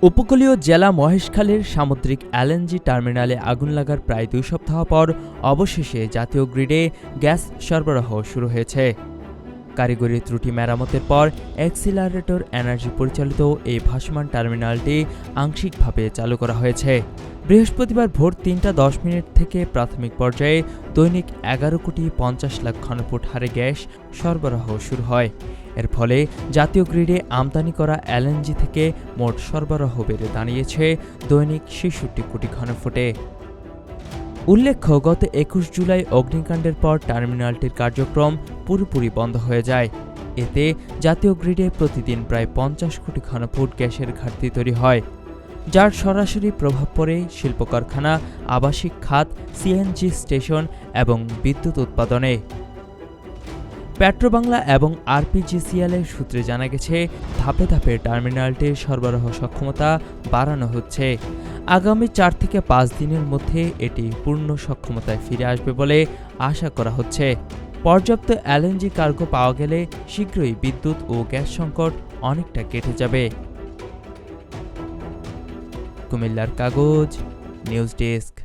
উপকূলীয় জেলা মহেশখালীর সামুদ্রিক এলএনজি টার্মিনালে আগুন লাগার প্রায় ২ সপ্তাহ পর অবশেষে জাতীয় গ্রিডে গ্যাস সরবরাহ শুরু হয়েছে। কারিগরি ত্রুটি মেরামতের পর অ্যাক্সিলারেটর এনার্জি পরিচালিত এই ভাসমান টার্মিনালটি আংশিকভাবে চালু করা হয়েছে। বৃহস্পতিবার ভোর ৩:১০ থেকে প্রাথমিক পর্যায়ে দৈনিক ১১,৫০,০০,০০০ ঘনফুট হারে গ্যাস সরবরাহ শুরু হয়। এর ফলে জাতীয় গ্রিডে আমদানি করা এলএনজি থেকে মোট সরবরাহ বেড়ে দাঁড়িয়েছে দৈনিক ৬৬ কোটি ঘনফুটে। উল্লেখ্য, গত ২১ জুলাই অগ্নিকাণ্ডের পর টার্মিনালটির কার্যক্রম পুরোপুরি বন্ধ হয়ে যায়। এতে জাতীয় গ্রিডে প্রতিদিন প্রায় ৫০ কোটি ঘনফুট গ্যাসের ঘাটতি তৈরি হয়, যার সরাসরি প্রভাব পড়ে শিল্প কারখানা, আবাসিক খাত, সিএনজি স্টেশন এবং বিদ্যুৎ উৎপাদনে। পেট্রোবাংলা এবং আরপিজিসিএলের সূত্রে জানা গেছে, ধাপে ধাপে টার্মিনালটির সরবরাহ সক্ষমতা বাড়ানো হচ্ছে। আগামী ৪ থেকে ৫ দিনের মধ্যে এটি পূর্ণ সক্ষমতায় ফিরে আসবে বলে আশা করা হচ্ছে। পর্যাপ্ত এলএনজি কার্গো পাওয়া গেলে শীঘ্রই বিদ্যুৎ ও গ্যাস সংকট অনেকটা কেটে যাবে। কুমিল্লার কাগজ, নিউজ ডেস্ক।